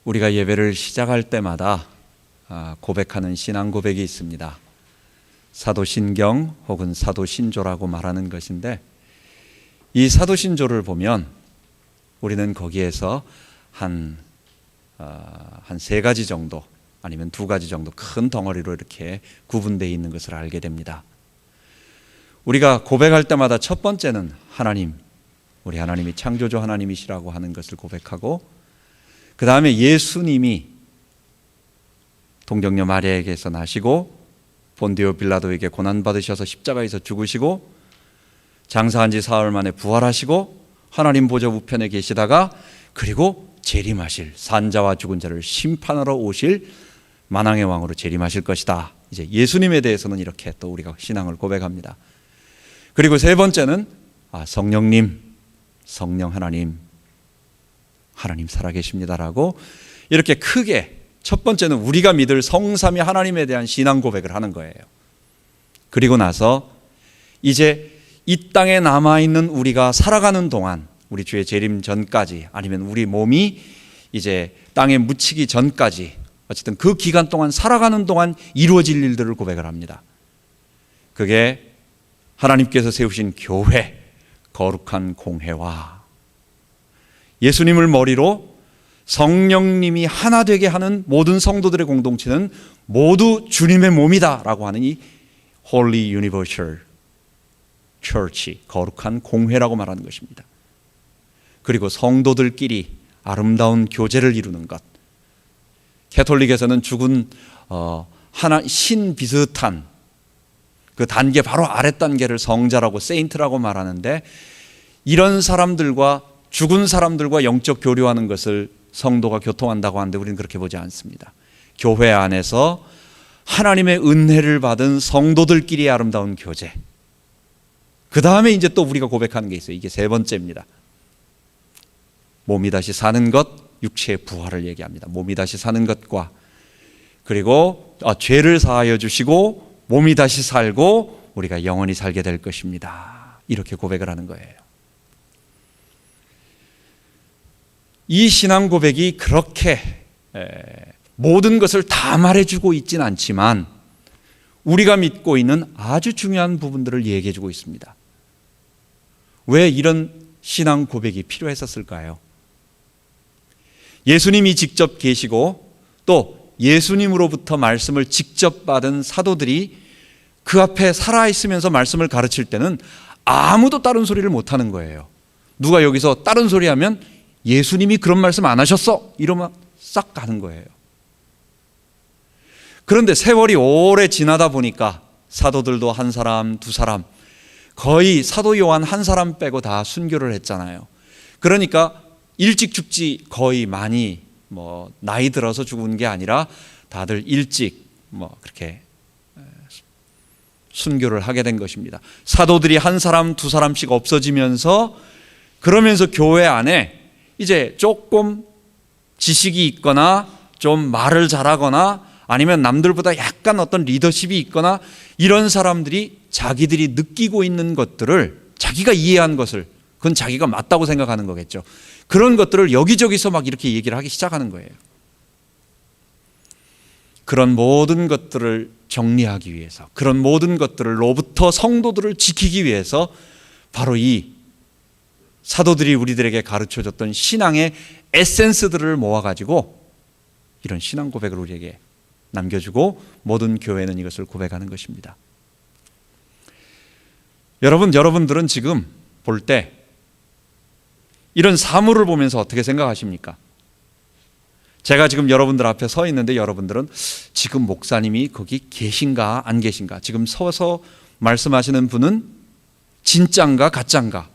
우리가 예배를 시작할 때마다 고백하는 신앙 고백이 있습니다. 사도신경 혹은 사도신조라고 말하는 것인데, 이 사도신조를 보면 우리는 거기에서 한 세 가지 정도 아니면 두 가지 정도 큰 덩어리로 이렇게 구분되어 있는 것을 알게 됩니다. 우리가 고백할 때마다 첫 번째는 하나님, 우리 하나님이 창조주 하나님이시라고 하는 것을 고백하고, 그 다음에 예수님이 동정녀 마리아에게서 나시고 본디오 빌라도에게 고난받으셔서 십자가에서 죽으시고 장사한 지 사흘 만에 부활하시고 하나님 보좌 우편에 계시다가 그리고 재림하실, 산자와 죽은 자를 심판하러 오실 만왕의 왕으로 재림하실 것이다. 이제 예수님에 대해서는 이렇게 또 우리가 신앙을 고백합니다. 그리고 세 번째는 성령님, 성령 하나님 살아계십니다라고 이렇게 크게 첫 번째는 우리가 믿을 성삼위 하나님에 대한 신앙 고백을 하는 거예요. 그리고 나서 이제 이 땅에 남아있는 우리가 살아가는 동안, 우리 주의 재림 전까지 아니면 우리 몸이 이제 땅에 묻히기 전까지, 어쨌든 그 기간 동안 살아가는 동안 이루어질 일들을 고백을 합니다. 그게 하나님께서 세우신 교회, 거룩한 공회와 예수님을 머리로 성령님이 하나 되게 하는 모든 성도들의 공동체는 모두 주님의 몸이다라고 하는 이 Holy Universal Church, 거룩한 공회라고 말하는 것입니다. 그리고 성도들끼리 아름다운 교제를 이루는 것. 캐톨릭에서는 죽은 신 비슷한 그 단계 바로 아래 단계를 성자라고, 세인트라고 말하는데, 이런 사람들과 죽은 사람들과 영적 교류하는 것을 성도가 교통한다고 하는데 우리는 그렇게 보지 않습니다. 교회 안에서 하나님의 은혜를 받은 성도들끼리의 아름다운 교제. 그 다음에 이제 또 우리가 고백하는 게 있어요. 이게 세 번째입니다. 몸이 다시 사는 것, 육체의 부활을 얘기합니다. 몸이 다시 사는 것과, 그리고 죄를 사하여 주시고 몸이 다시 살고 우리가 영원히 살게 될 것입니다. 이렇게 고백을 하는 거예요. 이 신앙 고백이 그렇게 모든 것을 다 말해주고 있진 않지만 우리가 믿고 있는 아주 중요한 부분들을 얘기해주고 있습니다. 왜 이런 신앙 고백이 필요했었을까요? 예수님이 직접 계시고 또 예수님으로부터 말씀을 직접 받은 사도들이 그 앞에 살아있으면서 말씀을 가르칠 때는 아무도 다른 소리를 못하는 거예요. 누가 여기서 다른 소리 하면 예수님이 그런 말씀 안 하셨어, 이러면 싹 가는 거예요. 그런데 세월이 오래 지나다 보니까 사도들도 한 사람, 두 사람, 거의 사도 요한 한 사람 빼고 다 순교를 했잖아요. 그러니까 일찍 죽지, 거의 많이 나이 들어서 죽은 게 아니라 다들 일찍 그렇게 순교를 하게 된 것입니다. 사도들이 한 사람, 두 사람씩 없어지면서, 그러면서 교회 안에 이제 조금 지식이 있거나 좀 말을 잘하거나 아니면 남들보다 약간 어떤 리더십이 있거나 이런 사람들이 자기들이 느끼고 있는 것들을, 자기가 이해한 것을, 그건 자기가 맞다고 생각하는 거겠죠. 그런 것들을 여기저기서 막 이렇게 얘기를 하기 시작하는 거예요. 그런 모든 것들을 정리하기 위해서, 그런 모든 것들로부터 성도들을 지키기 위해서 바로 이 사도들이 우리들에게 가르쳐줬던 신앙의 에센스들을 모아가지고 이런 신앙 고백을 우리에게 남겨주고 모든 교회는 이것을 고백하는 것입니다. 여러분들은 지금 볼 때 이런 사물을 보면서 어떻게 생각하십니까? 제가 지금 여러분들 앞에 서 있는데 여러분들은 지금 목사님이 거기 계신가 안 계신가, 지금 서서 말씀하시는 분은 진짠가 가짠가,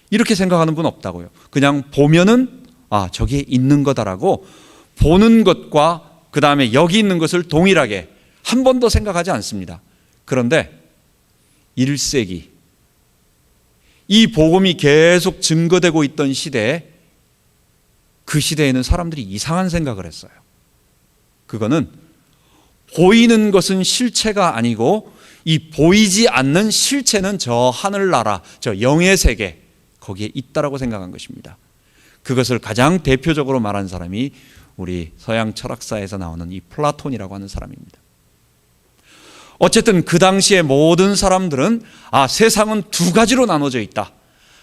이렇게 생각하는 분 없다고요. 그냥 보면은 저기에 있는 거다라고 보는 것과 그 다음에 여기 있는 것을 동일하게 한 번도 생각하지 않습니다. 그런데 1세기 이 복음이 계속 증거되고 있던 시대에, 그 시대에는 사람들이 이상한 생각을 했어요. 그거는 보이는 것은 실체가 아니고 이 보이지 않는 실체는 저 하늘나라, 저 영의 세계, 거기에 있다라고 생각한 것입니다. 그것을 가장 대표적으로 말한 사람이 우리 서양 철학사에서 나오는 이 플라톤이라고 하는 사람입니다. 어쨌든 그 당시에 모든 사람들은 세상은 두 가지로 나눠져 있다.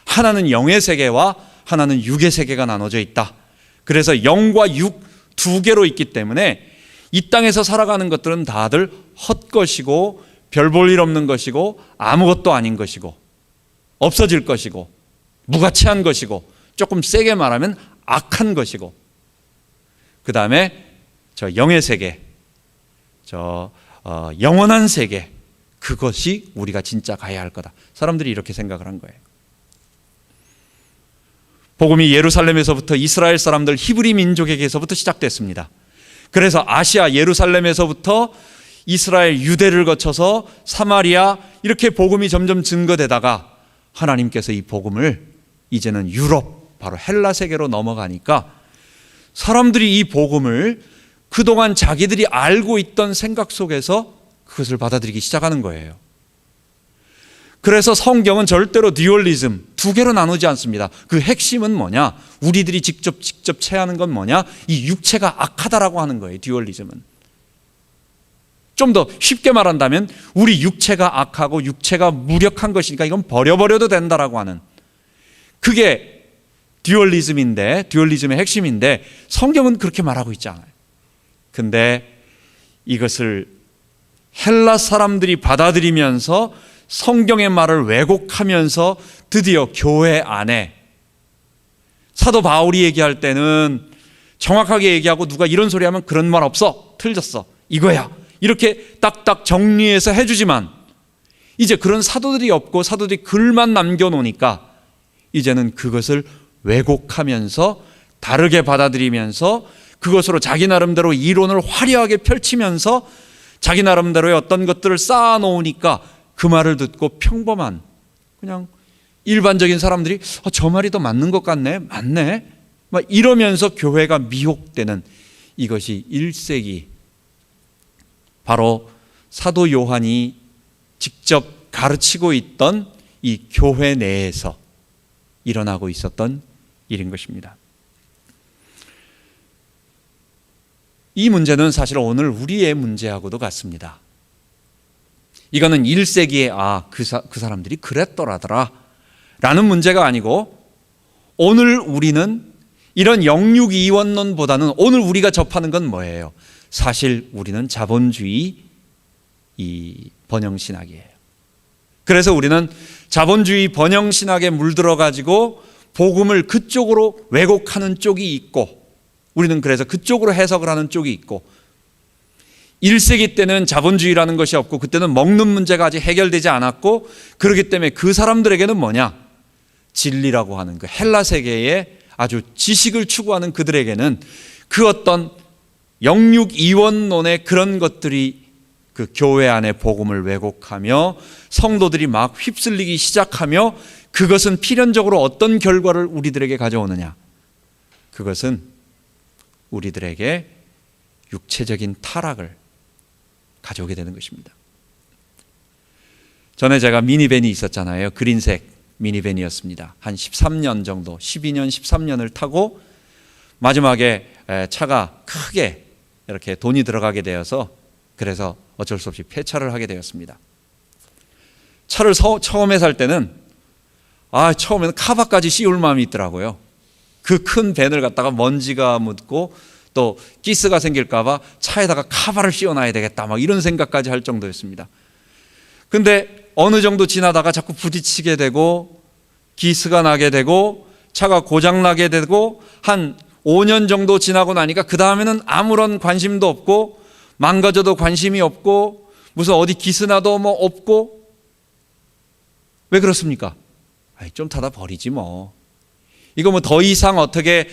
하나는 영의 세계와 하나는 육의 세계가 나눠져 있다. 그래서 영과 육 두 개로 있기 때문에 이 땅에서 살아가는 것들은 다들 헛것이고 별 볼 일 없는 것이고 아무것도 아닌 것이고 없어질 것이고 무가치한 것이고 조금 세게 말하면 악한 것이고, 그 다음에 저 영의 세계, 영원한 세계, 그것이 우리가 진짜 가야 할 거다. 사람들이 이렇게 생각을 한 거예요. 복음이 예루살렘에서부터 이스라엘 사람들 히브리 민족에게서부터 시작됐습니다. 그래서 아시아 예루살렘에서부터 이스라엘 유대를 거쳐서 사마리아 이렇게 복음이 점점 증거되다가 하나님께서 이 복음을 이제는 유럽, 바로 헬라 세계로 넘어가니까 사람들이 이 복음을 그동안 자기들이 알고 있던 생각 속에서 그것을 받아들이기 시작하는 거예요. 그래서 성경은 절대로 듀얼리즘, 두 개로 나누지 않습니다. 그 핵심은 뭐냐? 우리들이 직접 체하는 건 뭐냐? 이 육체가 악하다라고 하는 거예요. 듀얼리즘은. 좀 더 쉽게 말한다면 우리 육체가 악하고 육체가 무력한 것이니까 이건 버려버려도 된다라고 하는, 그게 듀얼리즘인데, 듀얼리즘의 핵심인데 성경은 그렇게 말하고 있지 않아요. 근데 이것을 헬라 사람들이 받아들이면서 성경의 말을 왜곡하면서 드디어 교회 안에, 사도 바울이 얘기할 때는 정확하게 얘기하고 누가 이런 소리 하면 그런 말 없어, 틀렸어, 이거야, 이렇게 딱딱 정리해서 해주지만 이제 그런 사도들이 없고 사도들이 글만 남겨놓으니까 이제는 그것을 왜곡하면서 다르게 받아들이면서 그것으로 자기 나름대로 이론을 화려하게 펼치면서 자기 나름대로의 어떤 것들을 쌓아놓으니까 그 말을 듣고 평범한 그냥 일반적인 사람들이 저 말이 더 맞는 것 같네, 맞네, 막 이러면서 교회가 미혹되는, 이것이 1세기 바로 사도 요한이 직접 가르치고 있던 이 교회 내에서 일어나고 있었던 일인 것입니다. 이 문제는 사실 오늘 우리의 문제하고도 같습니다. 이거는 1세기에 그 사람들이 그랬더라더라 라는 문제가 아니고, 오늘 우리는 이런 영육이원론보다는 오늘 우리가 접하는 건 뭐예요? 사실 우리는 자본주의 이 번영신학이에요. 그래서 우리는 자본주의 번영신학에 물들어 가지고 복음을 그쪽으로 왜곡하는 쪽이 있고, 우리는 그래서 그쪽으로 해석을 하는 쪽이 있고, 1세기 때는 자본주의라는 것이 없고 그때는 먹는 문제가 아직 해결되지 않았고, 그렇기 때문에 그 사람들에게는 뭐냐? 진리라고 하는 그 헬라 세계의 아주 지식을 추구하는 그들에게는 그 어떤 영육이원론의 그런 것들이 그 교회 안에 복음을 왜곡하며 성도들이 막 휩쓸리기 시작하며, 그것은 필연적으로 어떤 결과를 우리들에게 가져오느냐? 그것은 우리들에게 육체적인 타락을 가져오게 되는 것입니다. 전에 제가 미니밴이 있었잖아요. 그린색 미니밴이었습니다. 한 13년 정도, 12년, 13년을 타고 마지막에 차가 크게 이렇게 돈이 들어가게 되어서, 그래서 어쩔 수 없이 폐차를 하게 되었습니다. 차를 처음에 살 때는 처음에는 카바까지 씌울 마음이 있더라고요. 그 큰 밴을 갖다가 먼지가 묻고 또 기스가 생길까 봐 차에다가 카바를 씌워놔야 되겠다, 막 이런 생각까지 할 정도였습니다. 근데 어느 정도 지나다가 자꾸 부딪히게 되고 기스가 나게 되고 차가 고장나게 되고 한 5년 정도 지나고 나니까 그 다음에는 아무런 관심도 없고 망가져도 관심이 없고 무슨 어디 기스나도 뭐 없고. 왜 그렇습니까? 좀 타다 버리지 뭐. 이거 뭐 더 이상 어떻게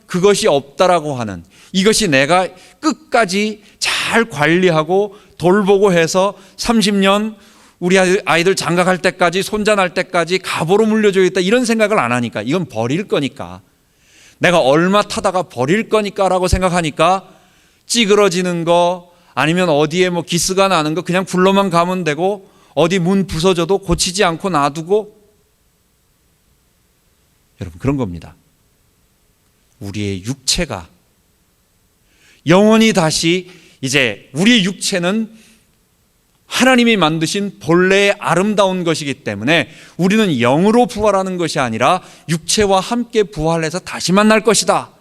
그것이 없다라고 하는, 이것이 내가 끝까지 잘 관리하고 돌보고 해서 30년 우리 아이들 장가갈 때까지, 손자 날 때까지 가보로 물려줘야겠다, 이런 생각을 안 하니까, 이건 버릴 거니까, 내가 얼마 타다가 버릴 거니까 라고 생각하니까 찌그러지는 거 아니면 어디에 뭐 기스가 나는 거 그냥 굴러만 가면 되고, 어디 문 부서져도 고치지 않고 놔두고. 여러분, 그런 겁니다. 우리의 육체가 영원히 다시 이제 우리의 육체는 하나님이 만드신 본래의 아름다운 것이기 때문에 우리는 영으로 부활하는 것이 아니라 육체와 함께 부활해서 다시 만날 것이다.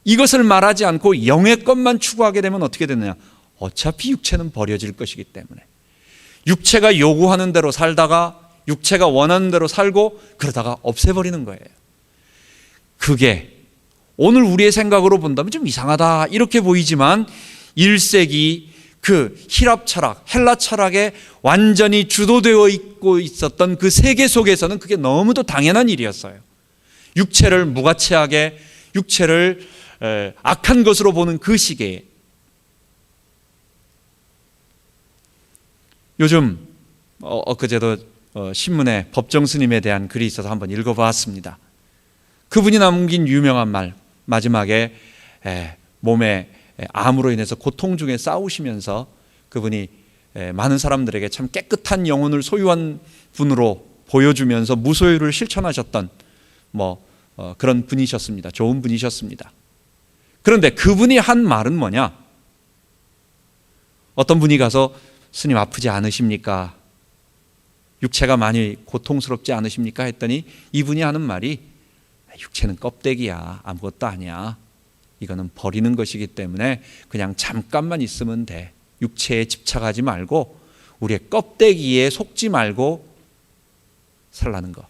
이것을 말하지 않고 영의 것만 추구하게 되면 어떻게 되느냐? 어차피 육체는 버려질 것이기 때문에 육체가 요구하는 대로 살다가 육체가 원하는 대로 살고 그러다가 없애버리는 거예요. 그게 오늘 우리의 생각으로 본다면 좀 이상하다 이렇게 보이지만 1세기 그 히랍 철학, 헬라 철학에 완전히 주도되어 있고 있었던 그 세계 속에서는 그게 너무도 당연한 일이었어요. 육체를 무가치하게, 육체를 악한 것으로 보는 그 시기에 요즘 엊그제도 신문에 법정 스님에 대한 글이 있어서 한번 읽어보았습니다. 그분이 남긴 유명한 말, 마지막에 몸에 암으로 인해서 고통 중에 싸우시면서 그분이 많은 사람들에게 참 깨끗한 영혼을 소유한 분으로 보여주면서 무소유를 실천하셨던 그런 분이셨습니다. 좋은 분이셨습니다. 그런데 그분이 한 말은 뭐냐? 어떤 분이 가서 스님 아프지 않으십니까? 육체가 많이 고통스럽지 않으십니까? 했더니 이분이 하는 말이 육체는 껍데기야. 아무것도 아니야. 이거는 버리는 것이기 때문에 그냥 잠깐만 있으면 돼. 육체에 집착하지 말고 우리의 껍데기에 속지 말고 살라는 거.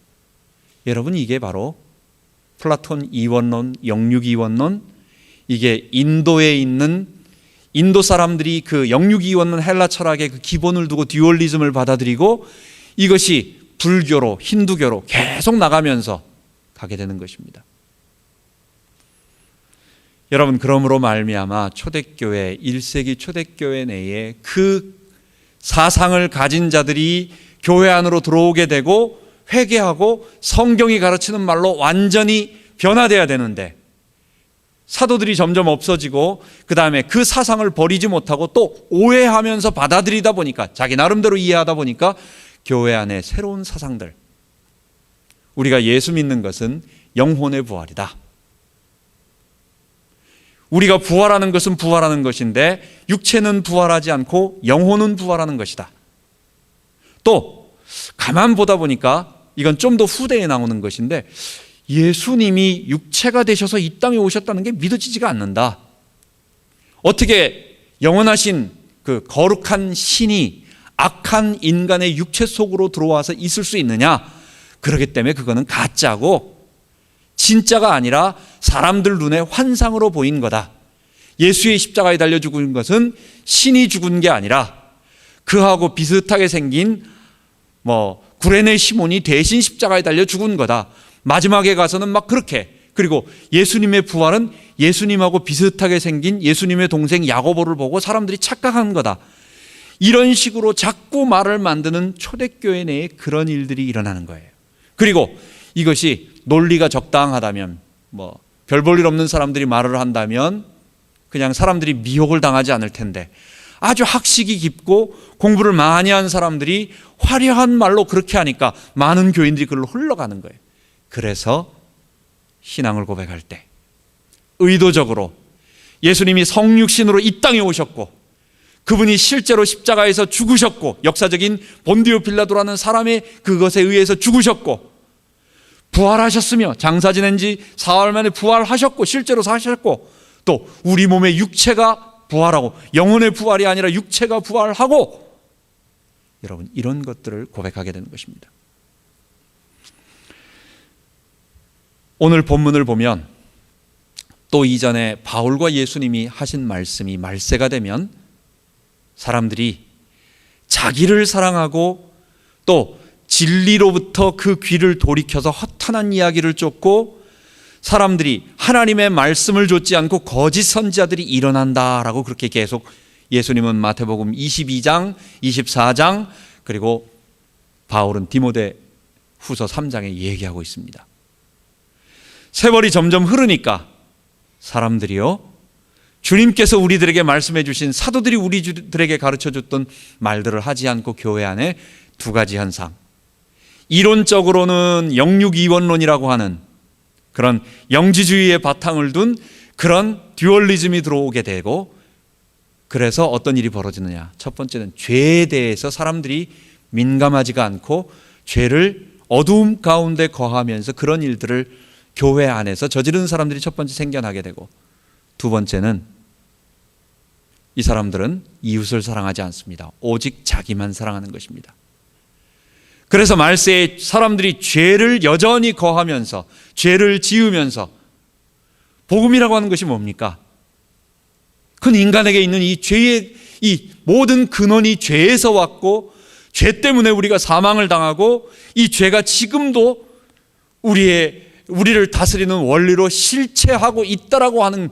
여러분, 이게 바로 플라톤 이원론, 영육 이원론, 이게 인도에 있는 인도 사람들이 그 영육 이원론 헬라 철학의 그 기본을 두고 듀얼리즘을 받아들이고 이것이 불교로, 힌두교로 계속 나가면서 가게 되는 것입니다. 여러분, 그러므로 말미암아 초대교회, 1세기 초대교회 내에 그 사상을 가진 자들이 교회 안으로 들어오게 되고 회개하고 성경이 가르치는 말로 완전히 변화돼야 되는데 사도들이 점점 없어지고 그 다음에 그 사상을 버리지 못하고 또 오해하면서 받아들이다 보니까 자기 나름대로 이해하다 보니까 교회 안에 새로운 사상들, 우리가 예수 믿는 것은 영혼의 부활이다. 우리가 부활하는 것은 부활하는 것인데 육체는 부활하지 않고 영혼은 부활하는 것이다. 또 가만 보다 보니까 이건 좀 더 후대에 나오는 것인데 예수님이 육체가 되셔서 이 땅에 오셨다는 게 믿어지지가 않는다. 어떻게 영원하신 그 거룩한 신이 악한 인간의 육체 속으로 들어와서 있을 수 있느냐? 그렇기 때문에 그거는 가짜고 진짜가 아니라 사람들 눈에 환상으로 보인 거다. 예수의 십자가에 달려 죽은 것은 신이 죽은 게 아니라 그하고 비슷하게 생긴 구레네 시몬이 대신 십자가에 달려 죽은 거다. 마지막에 가서는 막 그렇게, 그리고 예수님의 부활은 예수님하고 비슷하게 생긴 예수님의 동생 야고보를 보고 사람들이 착각한 거다. 이런 식으로 자꾸 말을 만드는 초대교회 내에 그런 일들이 일어나는 거예요. 그리고 이것이 논리가 적당하다면, 별 볼 일 없는 사람들이 말을 한다면 그냥 사람들이 미혹을 당하지 않을 텐데 아주 학식이 깊고 공부를 많이 한 사람들이 화려한 말로 그렇게 하니까 많은 교인들이 그걸로 흘러가는 거예요. 그래서 신앙을 고백할 때 의도적으로 예수님이 성육신으로 이 땅에 오셨고 그분이 실제로 십자가에서 죽으셨고 역사적인 본디오 빌라도라는 사람의 그것에 의해서 죽으셨고 부활하셨으며 장사 지낸 지 4월 만에 부활하셨고 실제로 사셨고 또 우리 몸의 육체가 부활하고 영혼의 부활이 아니라 육체가 부활하고 여러분 이런 것들을 고백하게 되는 것입니다. 오늘 본문을 보면 또 이전에 바울과 예수님이 하신 말씀이 말세가 되면 사람들이 자기를 사랑하고 또 진리로부터 그 귀를 돌이켜서 허탄한 이야기를 쫓고 사람들이 하나님의 말씀을 좇지 않고 거짓 선지자들이 일어난다라고 그렇게 계속 예수님은 마태복음 22장, 24장 그리고 바울은 디모데 후서 3장에 얘기하고 있습니다. 세월이 점점 흐르니까 사람들이요 주님께서 우리들에게 말씀해 주신 사도들이 우리들에게 가르쳐 줬던 말들을 하지 않고 교회 안에 두 가지 현상, 이론적으로는 영육이원론이라고 하는 그런 영지주의의 바탕을 둔 그런 듀얼리즘이 들어오게 되고, 그래서 어떤 일이 벌어지느냐. 첫 번째는 죄에 대해서 사람들이 민감하지가 않고 죄를 어두움 가운데 거하면서 그런 일들을 교회 안에서 저지르는 사람들이 첫 번째 생겨나게 되고, 두 번째는 이 사람들은 이웃을 사랑하지 않습니다. 오직 자기만 사랑하는 것입니다. 그래서 말세에 사람들이 죄를 여전히 거하면서 죄를 지으면서, 복음이라고 하는 것이 뭡니까? 그 인간에게 있는 이 죄의 이 모든 근원이 죄에서 왔고, 죄 때문에 우리가 사망을 당하고, 이 죄가 지금도 우리를 다스리는 원리로 실체하고 있다라고 하는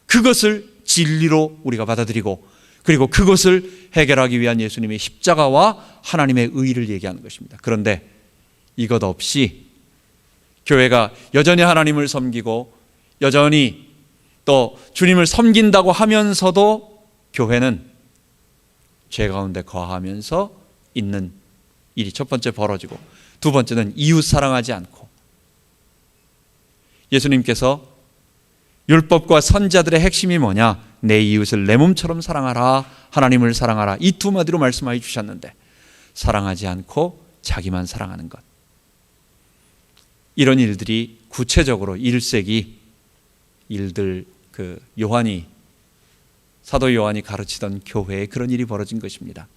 그것을 진리로 우리가 받아들이고, 그리고 그것을 해결하기 위한 예수님의 십자가와 하나님의 의를 얘기하는 것입니다. 그런데 이것 없이 교회가 여전히 하나님을 섬기고 여전히 또 주님을 섬긴다고 하면서도 교회는 죄 가운데 거하면서 있는 일이 첫 번째 벌어지고, 두 번째는 이웃 사랑하지 않고, 예수님께서 율법과 선지자들의 핵심이 뭐냐? 내 이웃을 내 몸처럼 사랑하라, 하나님을 사랑하라, 이 두 마디로 말씀하여 주셨는데, 사랑하지 않고 자기만 사랑하는 것, 이런 일들이 구체적으로 1세기 일들, 사도 요한이 가르치던 교회에 그런 일이 벌어진 것입니다.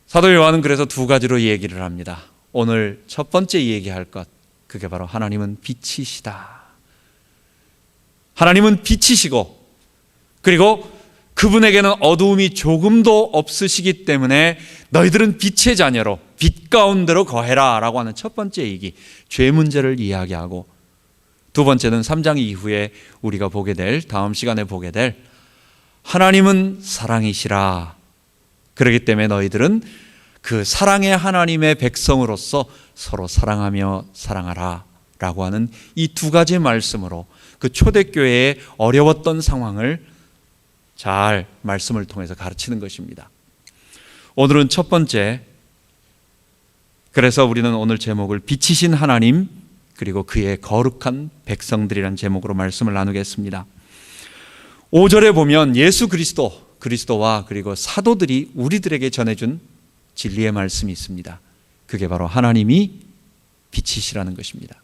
사도 요한은 그래서 두 가지로 얘기를 합니다. 오늘 첫 번째 얘기할 것, 그게 바로 하나님은 빛이시다. 하나님은 빛이시고, 그리고 그분에게는 어두움이 조금도 없으시기 때문에 너희들은 빛의 자녀로 빛 가운데로 거해라 라고 하는 첫 번째 얘기, 죄 문제를 이야기하고, 두 번째는 3장 이후에 우리가 보게 될, 다음 시간에 보게 될, 하나님은 사랑이시라. 그렇기 때문에 너희들은 그 사랑의 하나님의 백성으로서 서로 사랑하며 사랑하라 라고 하는 이 두 가지 말씀으로 그 초대교회의 어려웠던 상황을 잘 말씀을 통해서 가르치는 것입니다. 오늘은 첫 번째, 그래서 우리는 오늘 제목을 빛이신 하나님 그리고 그의 거룩한 백성들이라는 제목으로 말씀을 나누겠습니다. 5절에 보면 예수 그리스도와 그리고 사도들이 우리들에게 전해준 진리의 말씀이 있습니다. 그게 바로 하나님이 빛이시라는 것입니다.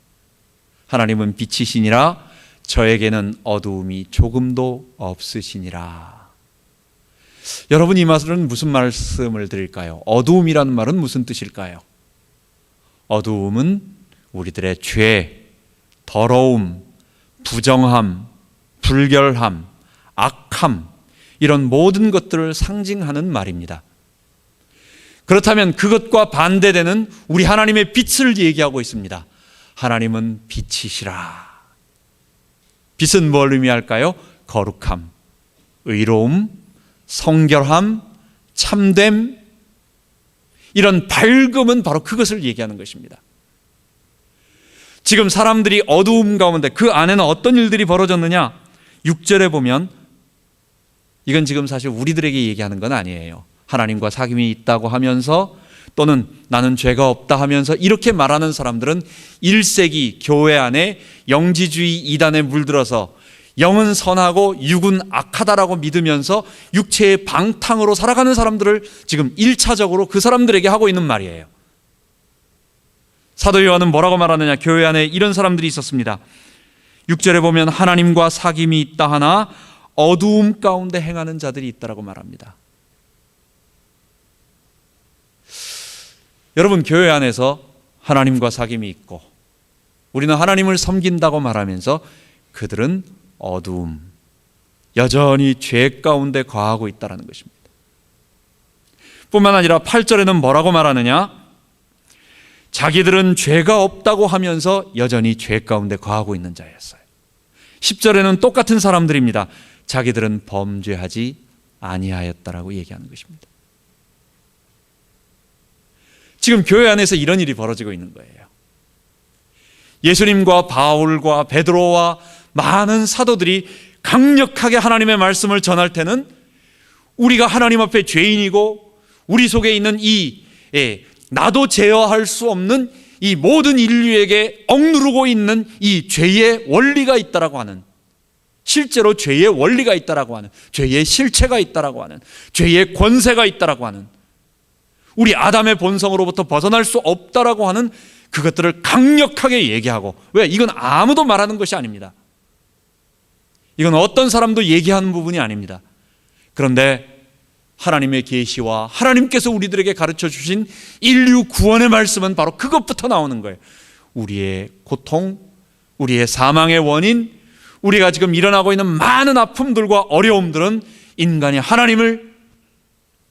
하나님은 빛이시니라, 저에게는 어두움이 조금도 없으시니라. 여러분, 이 말은 무슨 말씀을 드릴까요? 어두움이라는 말은 무슨 뜻일까요? 어두움은 우리들의 죄, 더러움, 부정함, 불결함, 악함, 이런 모든 것들을 상징하는 말입니다. 그렇다면 그것과 반대되는 우리 하나님의 빛을 얘기하고 있습니다. 하나님은 빛이시라. 빛은 뭘 의미할까요? 거룩함, 의로움, 성결함, 참됨, 이런 밝음은 바로 그것을 얘기하는 것입니다. 지금 사람들이 어두움 가운데, 그 안에는 어떤 일들이 벌어졌느냐? 6절에 보면, 이건 지금 사실 우리들에게 얘기하는 건 아니에요. 하나님과 사귐이 있다고 하면서, 또는 나는 죄가 없다 하면서 이렇게 말하는 사람들은 1세기 교회 안에 영지주의 이단에 물들어서 영은 선하고 육은 악하다라고 믿으면서 육체의 방탕으로 살아가는 사람들을 지금 1차적으로 그 사람들에게 하고 있는 말이에요. 사도 요한은 뭐라고 말하느냐? 교회 안에 이런 사람들이 있었습니다. 6절에 보면 하나님과 사귐이 있다 하나 어두움 가운데 행하는 자들이 있다라고 말합니다. 여러분, 교회 안에서 하나님과 사귐이 있고 우리는 하나님을 섬긴다고 말하면서 그들은 어두움, 여전히 죄 가운데 거하고 있다는 것입니다. 뿐만 아니라 8절에는 뭐라고 말하느냐? 자기들은 죄가 없다고 하면서 여전히 죄 가운데 거하고 있는 자였어요. 10절에는 똑같은 사람들입니다. 자기들은 범죄하지 아니하였다라고 얘기하는 것입니다. 지금 교회 안에서 이런 일이 벌어지고 있는 거예요. 예수님과 바울과 베드로와 많은 사도들이 강력하게 하나님의 말씀을 전할 때는 우리가 하나님 앞에 죄인이고 우리 속에 있는 나도 제어할 수 없는 이 모든 인류에게 억누르고 있는 이 죄의 원리가 있다라고 하는 실제로 죄의 원리가 있다라고 하는, 죄의 실체가 있다라고 하는, 죄의 권세가 있다라고 하는, 우리 아담의 본성으로부터 벗어날 수 없다라고 하는 그것들을 강력하게 얘기하고, 왜? 이건 아무도 말하는 것이 아닙니다. 이건 어떤 사람도 얘기하는 부분이 아닙니다. 그런데 하나님의 계시와 하나님께서 우리들에게 가르쳐 주신 인류 구원의 말씀은 바로 그것부터 나오는 거예요. 우리의 고통, 우리의 사망의 원인, 우리가 지금 일어나고 있는 많은 아픔들과 어려움들은 인간이 하나님을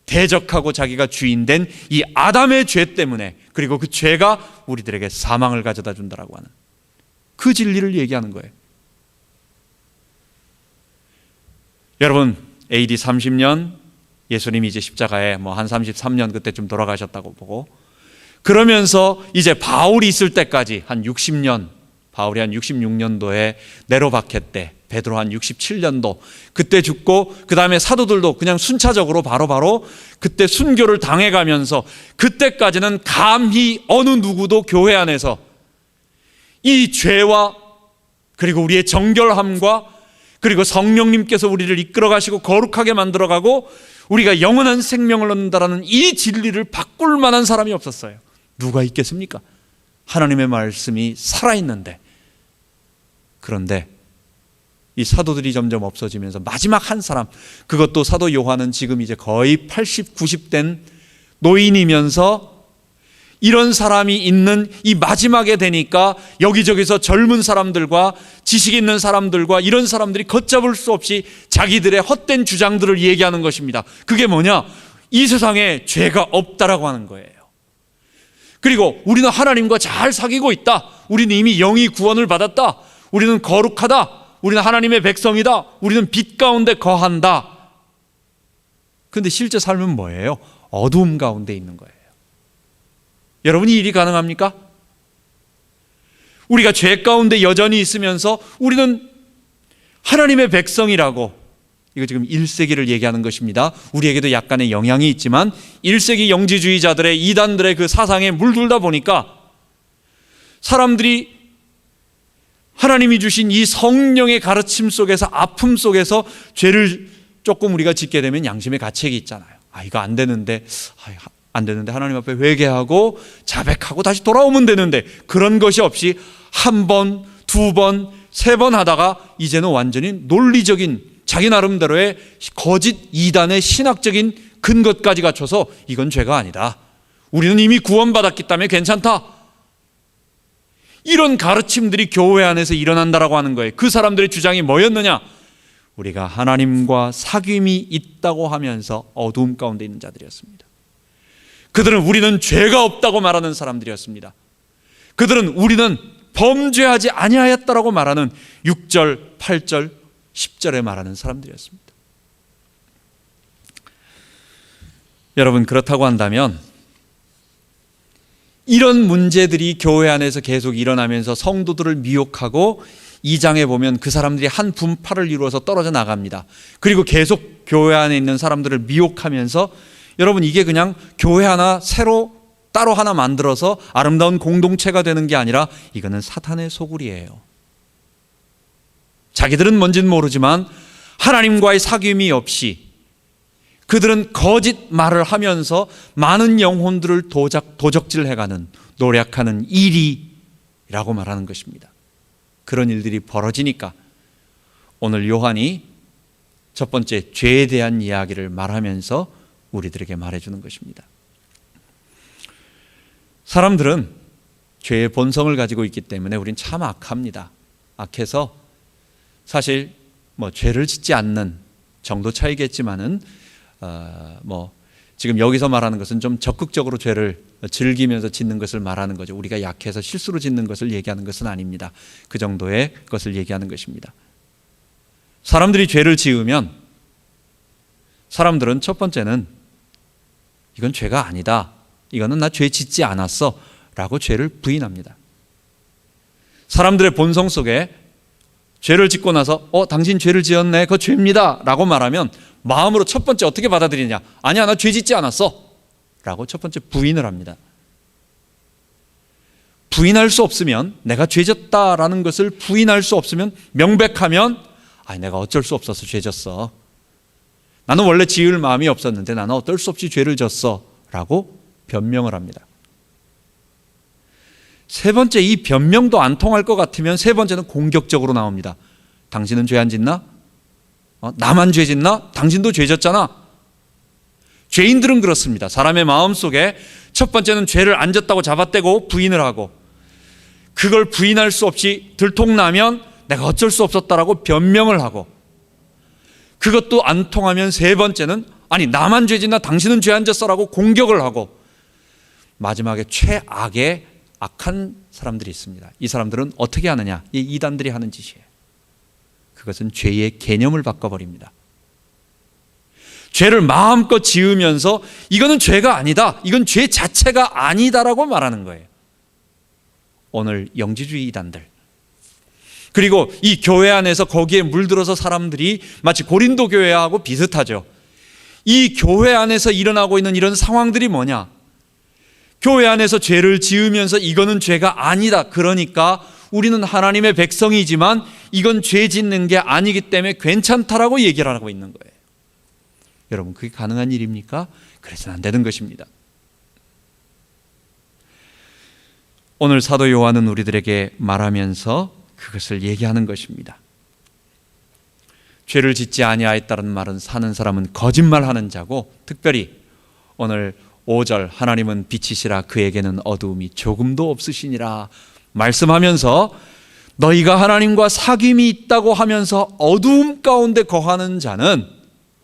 대적하고 자기가 주인된 이 아담의 죄 때문에, 그리고 그 죄가 우리들에게 사망을 가져다 준다라고 하는 그 진리를 얘기하는 거예요. 여러분, AD 30년 예수님이 이제 십자가에 한 33년 그때쯤 돌아가셨다고 보고, 그러면서 이제 바울이 있을 때까지 한 60년, 바울이 한 66년도에 네로 박해 때, 베드로 한 67년도 그때 죽고, 그 다음에 사도들도 그냥 순차적으로 바로바로 그때 순교를 당해가면서, 그때까지는 감히 어느 누구도 교회 안에서 이 죄와 그리고 우리의 정결함과 그리고 성령님께서 우리를 이끌어 가시고 거룩하게 만들어 가고 우리가 영원한 생명을 얻는다라는 이 진리를 바꿀 만한 사람이 없었어요. 누가 있겠습니까? 하나님의 말씀이 살아있는데. 그런데 이 사도들이 점점 없어지면서 마지막 한 사람, 그것도 사도 요한은 지금 이제 거의 80, 90된 노인이면서 이런 사람이 있는 이 마지막에 되니까 여기저기서 젊은 사람들과 지식 있는 사람들과 이런 사람들이 걷잡을 수 없이 자기들의 헛된 주장들을 얘기하는 것입니다. 그게 뭐냐? 이 세상에 죄가 없다라고 하는 거예요. 그리고 우리는 하나님과 잘 사귀고 있다. 우리는 이미 영이 구원을 받았다. 우리는 거룩하다. 우리는 하나님의 백성이다. 우리는 빛 가운데 거한다. 그런데 실제 삶은 뭐예요? 어두움 가운데 있는 거예요. 여러분, 이 일이 가능합니까? 우리가 죄 가운데 여전히 있으면서 우리는 하나님의 백성이라고, 이거 지금 1세기를 얘기하는 것입니다. 우리에게도 약간의 영향이 있지만 1세기 영지주의자들의 이단들의 그 사상에 물들다 보니까 사람들이 하나님이 주신 이 성령의 가르침 속에서, 아픔 속에서 죄를 조금 우리가 짓게 되면 양심의 가책이 있잖아요. 이거 안 되는데 하나님 앞에 회개하고 자백하고 다시 돌아오면 되는데, 그런 것이 없이 한 번, 두 번, 세 번 하다가 이제는 완전히 논리적인 자기 나름대로의 거짓 이단의 신학적인 근거까지 갖춰서 이건 죄가 아니다. 우리는 이미 구원받았기 때문에 괜찮다. 이런 가르침들이 교회 안에서 일어난다라고 하는 거예요. 그 사람들의 주장이 뭐였느냐? 우리가 하나님과 사귐이 있다고 하면서 어두움 가운데 있는 자들이었습니다. 그들은 우리는 죄가 없다고 말하는 사람들이었습니다. 그들은 우리는 범죄하지 아니하였다라고 말하는 6절, 8절, 10절에 말하는 사람들이었습니다. 여러분, 그렇다고 한다면 이런 문제들이 교회 안에서 계속 일어나면서 성도들을 미혹하고, 2장에 보면 그 사람들이 한 분파를 이루어서 떨어져 나갑니다. 그리고 계속 교회 안에 있는 사람들을 미혹하면서, 여러분, 이게 그냥 교회 하나 새로 따로 하나 만들어서 아름다운 공동체가 되는 게 아니라 이거는 사탄의 소굴이에요. 자기들은 뭔지는 모르지만 하나님과의 사귐이 없이 그들은 거짓 말을 하면서 많은 영혼들을 도적질해가는, 노력하는 일이라고 말하는 것입니다. 그런 일들이 벌어지니까 오늘 요한이 첫 번째 죄에 대한 이야기를 말하면서 우리들에게 말해주는 것입니다. 사람들은 죄의 본성을 가지고 있기 때문에 우린 참 악합니다. 악해서 사실 죄를 짓지 않는 정도 차이겠지만은 지금 여기서 말하는 것은 좀 적극적으로 죄를 즐기면서 짓는 것을 말하는 거죠. 우리가 약해서 실수로 짓는 것을 얘기하는 것은 아닙니다. 그 정도의 것을 얘기하는 것입니다. 사람들이 죄를 지으면 사람들은 첫 번째는 이건 죄가 아니다, 이거는 나 죄 짓지 않았어 라고 죄를 부인합니다. 사람들의 본성 속에 죄를 짓고 나서 당신 죄를 지었네, 그거 죄입니다 라고 말하면 마음으로 첫 번째 어떻게 받아들이냐? 아니야, 나 죄 짓지 않았어 라고 첫 번째 부인을 합니다. 부인할 수 없으면, 내가 죄 졌다라는 것을 부인할 수 없으면, 명백하면 아니, 내가 어쩔 수 없어서 죄 졌어. 나는 원래 지을 마음이 없었는데 나는 어쩔 수 없이 죄를 졌어. 라고 변명을 합니다. 세 번째, 이 변명도 안 통할 것 같으면 세 번째는 공격적으로 나옵니다. 당신은 죄 안 짓나? 나만 죄 짓나? 당신도 죄 졌잖아. 죄인들은 그렇습니다. 사람의 마음속에 첫 번째는 죄를 안 졌다고 잡아떼고 부인을 하고, 그걸 부인할 수 없이 들통나면 내가 어쩔 수 없었다라고 변명을 하고, 그것도 안 통하면 세 번째는 아니, 나만 죄 짓나? 당신은 죄 안 졌어라고 공격을 하고, 마지막에 최악의 악한 사람들이 있습니다. 이 사람들은 어떻게 하느냐? 이 이단들이 하는 짓이에요. 그것은 죄의 개념을 바꿔버립니다. 죄를 마음껏 지으면서 이거는 죄가 아니다, 이건 죄 자체가 아니다라고 말하는 거예요. 오늘 영지주의 이단들, 그리고 이 교회 안에서 거기에 물들어서 사람들이 마치 고린도 교회하고 비슷하죠. 이 교회 안에서 일어나고 있는 이런 상황들이 뭐냐? 교회 안에서 죄를 지으면서 이거는 죄가 아니다, 그러니까 우리는 하나님의 백성이지만 이건 죄 짓는 게 아니기 때문에 괜찮다라고 얘기를 하고 있는 거예요. 여러분, 그게 가능한 일입니까? 그래서는 안 되는 것입니다. 오늘 사도 요한은 우리들에게 말하면서 그것을 얘기하는 것입니다. 죄를 짓지 아니하였다는 말은 사는 사람은 거짓말하는 자고, 특별히 오늘 5절 하나님은 빛이시라 그에게는 어두움이 조금도 없으시니라 말씀하면서 너희가 하나님과 사귐이 있다고 하면서 어두움 가운데 거하는 자는,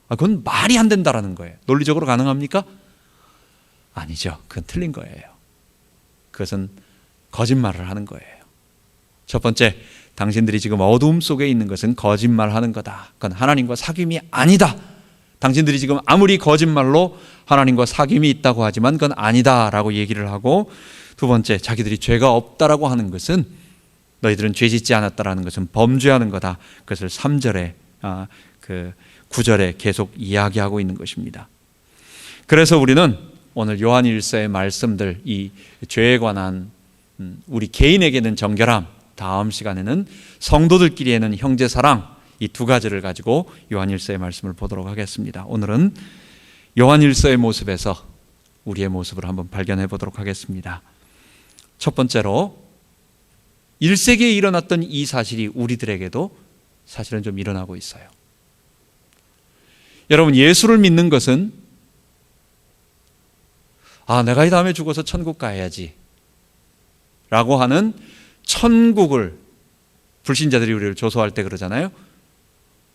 그건 말이 안 된다라는 거예요. 논리적으로 가능합니까? 아니죠. 그건 틀린 거예요. 그것은 거짓말을 하는 거예요. 첫 번째, 당신들이 지금 어두움 속에 있는 것은 거짓말하는 거다. 그건 하나님과 사귐이 아니다. 당신들이 지금 아무리 거짓말로 하나님과 사귐이 있다고 하지만 그건 아니다라고 얘기를 하고, 두 번째, 자기들이 죄가 없다라고 하는 것은, 너희들은 죄 짓지 않았다라는 것은 범죄하는 거다. 그것을 3절에 9절에 계속 이야기하고 있는 것입니다. 그래서 우리는 오늘 요한 1서의 말씀들, 이 죄에 관한 우리 개인에게는 정결함, 다음 시간에는 성도들끼리에는 형제사랑, 이 두 가지를 가지고 요한 1서의 말씀을 보도록 하겠습니다. 오늘은 요한 1서의 모습에서 우리의 모습을 한번 발견해 보도록 하겠습니다. 첫 번째로 1세기에 일어났던 이 사실이 우리들에게도 사실은 좀 일어나고 있어요. 여러분, 예수를 믿는 것은 내가 이 다음에 죽어서 천국 가야지 라고 하는 천국을 불신자들이 우리를 조소할 때 그러잖아요.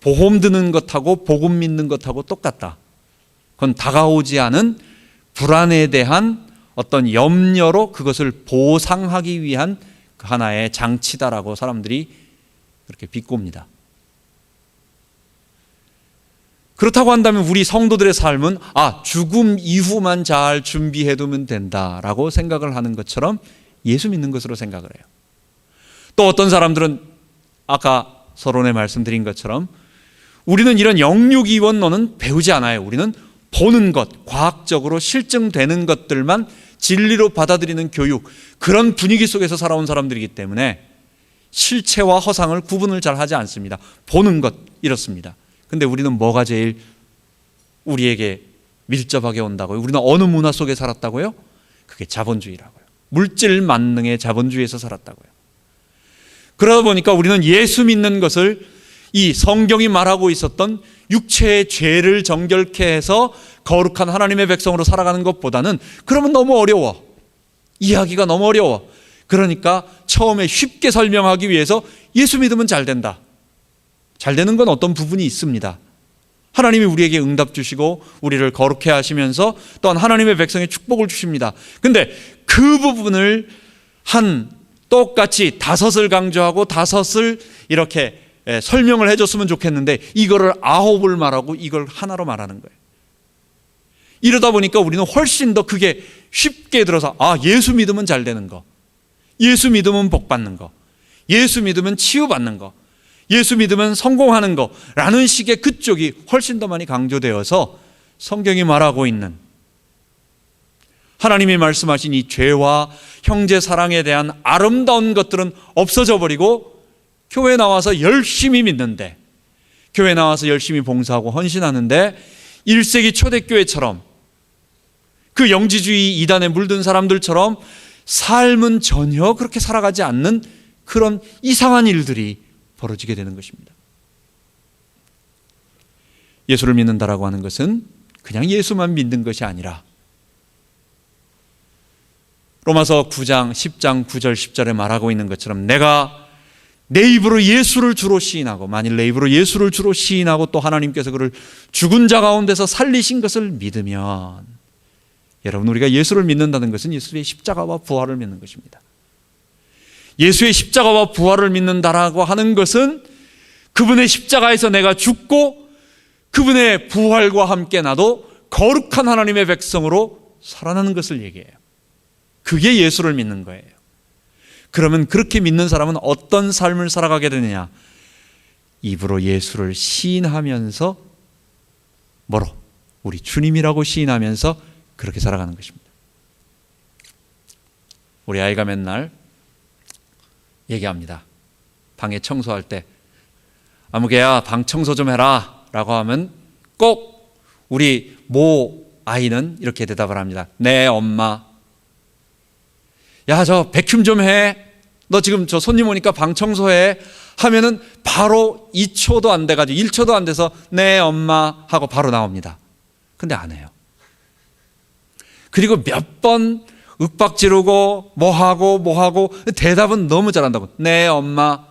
보험 드는 것하고 복음 믿는 것하고 똑같다. 그건 다가오지 않은 불안에 대한 어떤 염려로 그것을 보상하기 위한 하나의 장치다라고 사람들이 그렇게 비꼽니다. 그렇다고 한다면 우리 성도들의 삶은 죽음 이후만 잘 준비해두면 된다라고 생각을 하는 것처럼 예수 믿는 것으로 생각을 해요. 또 어떤 사람들은 아까 서론에 말씀드린 것처럼 우리는 이런 영육이원론은 배우지 않아요. 우리는 보는 것, 과학적으로 실증되는 것들만 진리로 받아들이는 교육, 그런 분위기 속에서 살아온 사람들이기 때문에 실체와 허상을 구분을 잘 하지 않습니다. 보는 것, 이렇습니다. 근데 우리는 뭐가 제일 우리에게 밀접하게 온다고요? 우리는 어느 문화 속에 살았다고요? 그게 자본주의라고요. 물질 만능의 자본주의에서 살았다고요. 그러다 보니까 우리는 예수 믿는 것을 이 성경이 말하고 있었던 육체의 죄를 정결케 해서 거룩한 하나님의 백성으로 살아가는 것보다는 그러면 너무 어려워. 이해하기가 너무 어려워. 그러니까 처음에 쉽게 설명하기 위해서 예수 믿으면 잘 된다. 잘 되는 건 어떤 부분이 있습니다. 하나님이 우리에게 응답 주시고 우리를 거룩해 하시면서 또한 하나님의 백성에 축복을 주십니다. 근데 그 부분을 똑같이 5을 강조하고 5을 이렇게 설명을 해줬으면 좋겠는데 이거를 9을 말하고 이걸 하나로 말하는 거예요. 이러다 보니까 우리는 훨씬 더 그게 쉽게 들어서 예수 믿으면 잘 되는 거, 예수 믿으면 복 받는 거, 예수 믿으면 치유받는 거, 예수 믿으면 성공하는 거라는 식의 그쪽이 훨씬 더 많이 강조되어서 성경이 말하고 있는 하나님이 말씀하신 이 죄와 형제 사랑에 대한 아름다운 것들은 없어져 버리고 교회 나와서 열심히 믿는데 교회 나와서 열심히 봉사하고 헌신하는데 1세기 초대교회처럼 그 영지주의 이단에 물든 사람들처럼 삶은 전혀 그렇게 살아가지 않는 그런 이상한 일들이 벌어지게 되는 것입니다. 예수를 믿는다라고 하는 것은 그냥 예수만 믿는 것이 아니라 로마서 9장 10장 9절 10절에 말하고 있는 것처럼 내가 내 입으로 예수를 주로 시인하고, 만일 내 입으로 예수를 주로 시인하고 또 하나님께서 그를 죽은 자 가운데서 살리신 것을 믿으면, 여러분, 우리가 예수를 믿는다는 것은 예수의 십자가와 부활을 믿는 것입니다. 예수의 십자가와 부활을 믿는다라고 하는 것은 그분의 십자가에서 내가 죽고 그분의 부활과 함께 나도 거룩한 하나님의 백성으로 살아나는 것을 얘기해요. 그게 예수를 믿는 거예요. 그러면 그렇게 믿는 사람은 어떤 삶을 살아가게 되느냐? 입으로 예수를 시인하면서 뭐로? 우리 주님이라고 시인하면서 그렇게 살아가는 것입니다. 우리 아이가 맨날 얘기합니다. 방에 청소할 때 아무개야 방 청소 좀 해라 라고 하면 꼭 우리 모 아이는 이렇게 대답을 합니다. 네 엄마. 야, 저 백큐um 좀 해. 너 지금 저 손님 오니까 방 청소해. 하면은 바로 2초도 안 돼가지고 1초도 안 돼서 네 엄마 하고 바로 나옵니다. 근데 안 해요. 그리고 몇 번 윽박 지르고 뭐하고 대답은 너무 잘한다고. 네 엄마.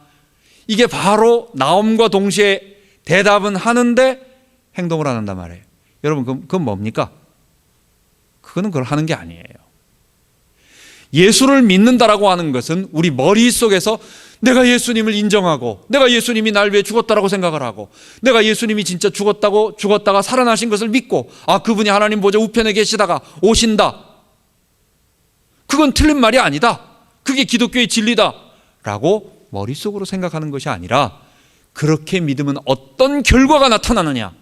이게 바로 나옴과 동시에 대답은 하는데 행동을 안 한단 말이에요. 여러분, 그건 뭡니까? 그거는 그걸 하는 게 아니에요. 예수를 믿는다라고 하는 것은 우리 머릿속에서 내가 예수님을 인정하고, 내가 예수님이 날 위해 죽었다라고 생각을 하고, 내가 예수님이 진짜 죽었다가 살아나신 것을 믿고, 아, 그분이 하나님 보좌 우편에 계시다가 오신다. 그건 틀린 말이 아니다. 그게 기독교의 진리다 라고 머릿속으로 생각하는 것이 아니라, 그렇게 믿으면 어떤 결과가 나타나느냐?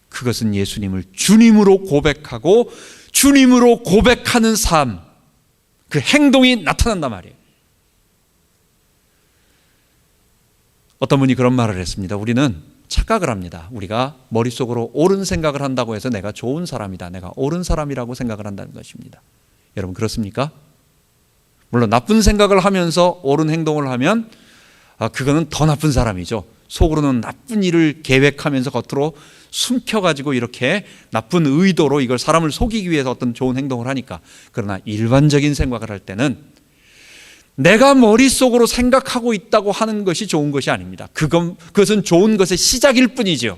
그것은 예수님을 주님으로 고백하고 주님으로 고백하는 삶, 그 행동이 나타난단 말이에요. 어떤 분이 그런 말을 했습니다. 우리는 착각을 합니다. 우리가 머릿속으로 옳은 생각을 한다고 해서 내가 좋은 사람이다, 내가 옳은 사람이라고 생각을 한다는 것입니다. 여러분, 그렇습니까? 물론 나쁜 생각을 하면서 옳은 행동을 하면 그거는 더 나쁜 사람이죠. 속으로는 나쁜 일을 계획하면서 겉으로 숨겨가지고 이렇게 나쁜 의도로 이걸 사람을 속이기 위해서 어떤 좋은 행동을 하니까. 그러나 일반적인 생각을 할 때는 내가 머릿속으로 생각하고 있다고 하는 것이 좋은 것이 아닙니다. 그것은 좋은 것의 시작일 뿐이죠.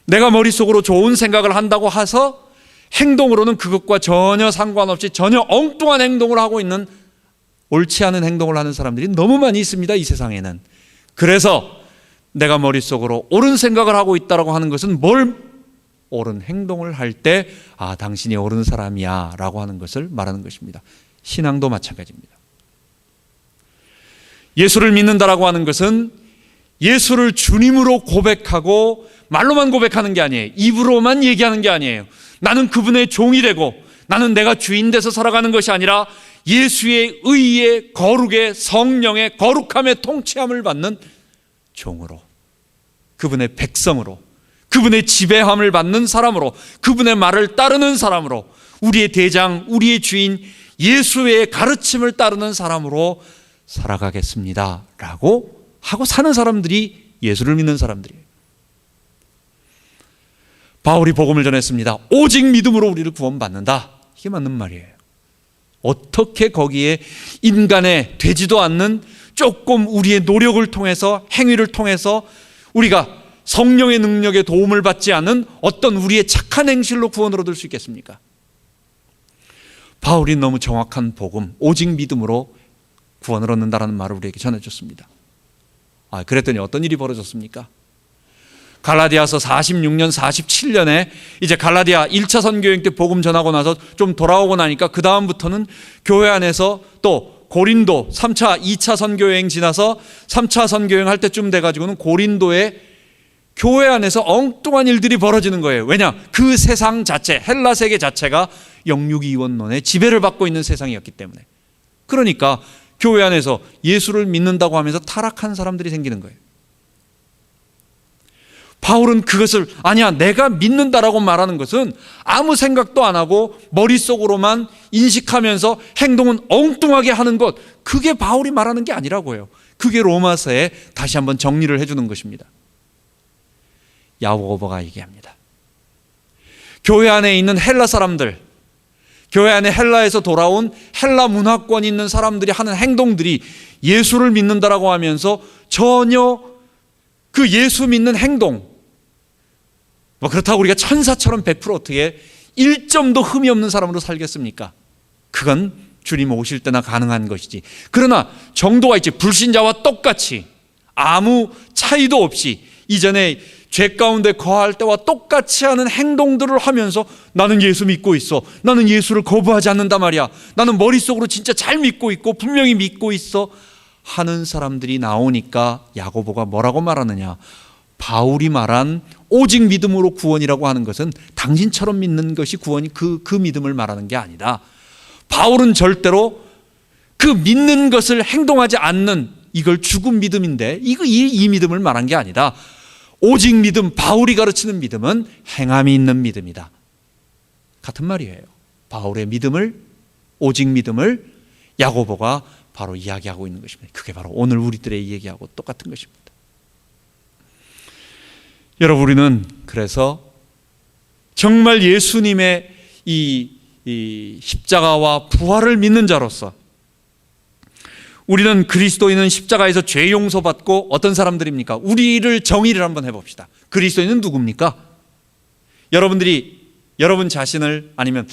내가 머릿속으로 좋은 생각을 한다고 해서 행동으로는 그것과 전혀 상관없이 전혀 엉뚱한 행동을 하고 있는, 옳지 않은 행동을 하는 사람들이 너무 많이 있습니다, 이 세상에는. 그래서 내가 머릿속으로 옳은 생각을 하고 있다고 하는 것은 옳은 행동을 할 때, 아, 당신이 옳은 사람이야 라고 하는 것을 말하는 것입니다. 신앙도 마찬가지입니다. 예수를 믿는다라고 하는 것은 예수를 주님으로 고백하고 말로만 고백하는 게 아니에요. 입으로만 얘기하는 게 아니에요. 나는 그분의 종이 되고 나는 내가 주인 돼서 살아가는 것이 아니라 예수의 의의, 거룩의, 성령의 거룩함의 통치함을 받는 종으로, 그분의 백성으로, 그분의 지배함을 받는 사람으로, 그분의 말을 따르는 사람으로, 우리의 대장, 우리의 주인 예수의 가르침을 따르는 사람으로 살아가겠습니다 라고 하고 사는 사람들이 예수를 믿는 사람들이에요. 바울이 복음을 전했습니다. 오직 믿음으로 우리를 구원받는다. 이게 맞는 말이에요. 어떻게 거기에 인간의 되지도 않는 조금 우리의 노력을 통해서, 행위를 통해서 우리가 성령의 능력에 도움을 받지 않은 어떤 우리의 착한 행실로 구원을 얻을 수 있겠습니까? 바울이 너무 정확한 복음, 오직 믿음으로 구원을 얻는다라는 말을 우리에게 전해줬습니다. 그랬더니 어떤 일이 벌어졌습니까? 갈라디아서 46년, 47년에 이제 갈라디아 1차 선교행 때 복음 전하고 나서 좀 돌아오고 나니까 그 다음부터는 교회 안에서 또 고린도 3차, 2차 선교여행 지나서 3차 선교여행 할 때쯤 돼가지고는 고린도에 교회 안에서 엉뚱한 일들이 벌어지는 거예요. 왜냐? 그 세상 자체, 헬라 세계 자체가 영육이원론의 지배를 받고 있는 세상이었기 때문에. 그러니까 교회 안에서 예수를 믿는다고 하면서 타락한 사람들이 생기는 거예요. 바울은 그것을 아니야 내가 믿는다라고 말하는 것은 아무 생각도 안 하고 머릿속으로만 인식하면서 행동은 엉뚱하게 하는 것, 그게 바울이 말하는 게 아니라고 해요. 그게 로마서에 다시 한번 정리를 해주는 것입니다. 야고보가 얘기합니다. 교회 안에 있는 헬라 사람들, 교회 안에 헬라에서 돌아온 헬라 문화권이 있는 사람들이 하는 행동들이 예수를 믿는다라고 하면서 전혀 그 예수 믿는 행동, 그렇다고 우리가 천사처럼 100% 어떻게 1점도 흠이 없는 사람으로 살겠습니까? 그건 주님 오실 때나 가능한 것이지. 그러나 정도가 있지. 불신자와 똑같이 아무 차이도 없이 이전에 죄 가운데 거할 때와 똑같이 하는 행동들을 하면서 나는 예수 믿고 있어, 나는 예수를 거부하지 않는다 말이야, 나는 머릿속으로 진짜 잘 믿고 있고 분명히 믿고 있어 하는 사람들이 나오니까 야고보가 뭐라고 말하느냐, 바울이 말한 오직 믿음으로 구원이라고 하는 것은 당신처럼 믿는 것이 구원이 그 믿음을 말하는 게 아니다. 바울은 절대로 그 믿는 것을 행동하지 않는 이걸 죽은 믿음인데 이 믿음을 말한 게 아니다. 오직 믿음, 바울이 가르치는 믿음은 행함이 있는 믿음이다. 같은 말이에요. 바울의 믿음을, 오직 믿음을 야고보가 바로 이야기하고 있는 것입니다. 그게 바로 오늘 우리들의 얘기하고 똑같은 것입니다. 여러분, 우리는 그래서 정말 예수님의 이 십자가와 부활을 믿는 자로서 우리는 그리스도인은 십자가에서 죄 용서받고 어떤 사람들입니까? 우리를 정의를 한번 해봅시다. 그리스도인은 누굽니까? 여러분들이 여러분 자신을 아니면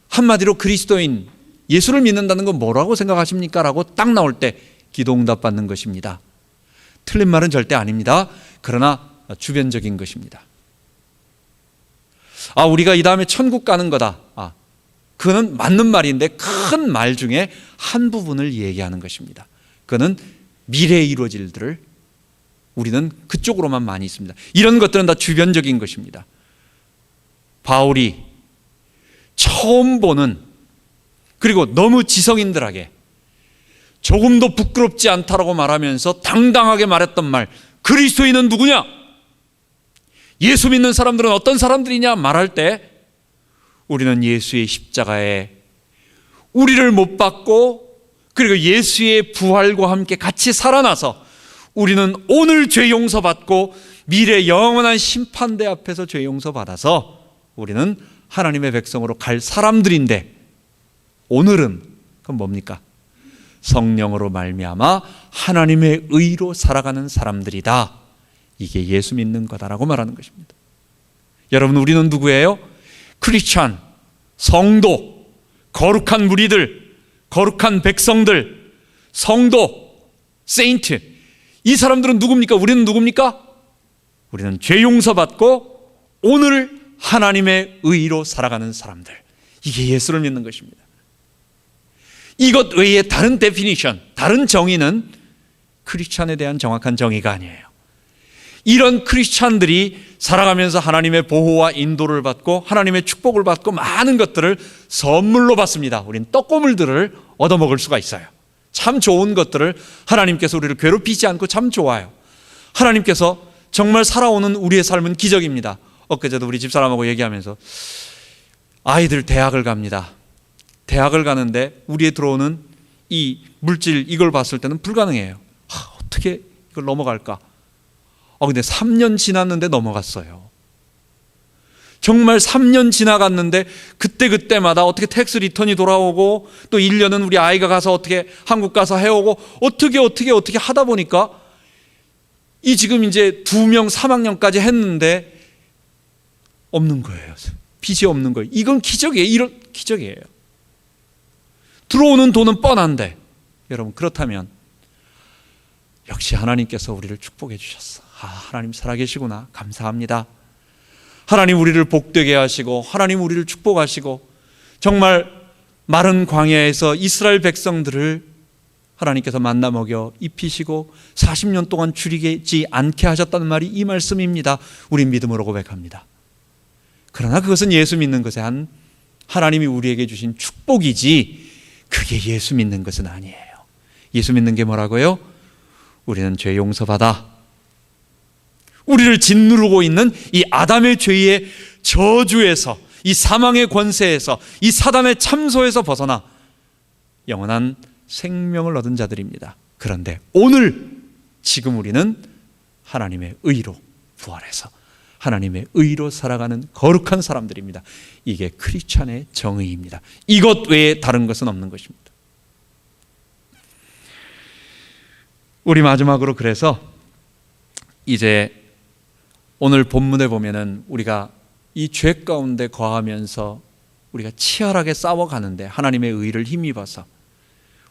한마디로 그리스도인, 예수를 믿는다는 건 뭐라고 생각하십니까? 라고 딱 나올 때 기도응답 받는 것입니다. 틀린 말은 절대 아닙니다. 그러나 주변적인 것입니다. 우리가 이 다음에 천국 가는 거다. 그거는 맞는 말인데 큰 말 중에 한 부분을 얘기하는 것입니다. 그거는 미래에 이루어질 일들을 우리는 그쪽으로만 많이 있습니다. 이런 것들은 다 주변적인 것입니다. 바울이 처음 보는, 그리고 너무 지성인들에게 조금도 부끄럽지 않다라고 말하면서 당당하게 말했던 말, 그리스도인은 누구냐? 예수 믿는 사람들은 어떤 사람들이냐 말할 때 우리는 예수의 십자가에 우리를 못 박고 그리고 예수의 부활과 함께 같이 살아나서 우리는 오늘 죄 용서받고 미래 영원한 심판대 앞에서 죄 용서받아서 우리는 하나님의 백성으로 갈 사람들인데, 오늘은 그건 뭡니까? 성령으로 말미암아 하나님의 의로 살아가는 사람들이다. 이게 예수 믿는 거다라고 말하는 것입니다. 여러분, 우리는 누구예요? 크리스찬, 성도, 거룩한 무리들, 거룩한 백성들, 성도, 세인트. 이 사람들은 누굽니까? 우리는 누굽니까? 우리는 죄 용서받고 오늘 하나님의 의로 살아가는 사람들. 이게 예수를 믿는 것입니다. 이것 외에 다른 데피니션, 다른 정의는 크리스찬에 대한 정확한 정의가 아니에요. 이런 크리스찬들이 살아가면서 하나님의 보호와 인도를 받고 하나님의 축복을 받고 많은 것들을 선물로 받습니다. 우리는 떡고물들을 얻어먹을 수가 있어요. 참 좋은 것들을 하나님께서 우리를 괴롭히지 않고 참 좋아요. 하나님께서 정말 살아오는 우리의 삶은 기적입니다. 엊그제도 우리 집사람하고 얘기하면서 아이들 대학을 갑니다. 대학을 가는데 우리에 들어오는 이 물질, 이걸 봤을 때는 불가능해요. 어떻게 이걸 넘어갈까? 근데 3년 지났는데 넘어갔어요. 정말 3년 지나갔는데 그때마다 어떻게 텍스 리턴이 돌아오고 또 1년은 우리 아이가 가서 어떻게 한국 가서 해오고 어떻게 하다 보니까 이 지금 이제 2명 3학년까지 했는데 없는 거예요. 빚이 없는 거예요. 이건 기적이에요. 이런 기적이에요. 들어오는 돈은 뻔한데, 여러분, 그렇다면 역시 하나님께서 우리를 축복해 주셨어. 하나님 살아계시구나. 감사합니다. 하나님 우리를 복되게 하시고 하나님 우리를 축복하시고 정말 마른 광야에서 이스라엘 백성들을 하나님께서 만나 먹여 입히시고 40년 동안 줄이지 않게 하셨다는 말이 이 말씀입니다. 우린 믿음으로 고백합니다. 그러나 그것은 예수 믿는 것에 한 하나님이 우리에게 주신 축복이지 그게 예수 믿는 것은 아니에요. 예수 믿는 게 뭐라고요? 우리는 죄 용서받아 우리를 짓누르고 있는 이 아담의 죄의 저주에서, 이 사망의 권세에서, 이 사단의 참소에서 벗어나 영원한 생명을 얻은 자들입니다. 그런데 오늘 지금 우리는 하나님의 의로 부활해서 하나님의 의로 살아가는 거룩한 사람들입니다. 이게 크리스찬의 정의입니다. 이것 외에 다른 것은 없는 것입니다. 우리 마지막으로 그래서 이제 오늘 본문에 보면은 우리가 이 죄 가운데 거하면서 우리가 치열하게 싸워가는데, 하나님의 의를 힘입어서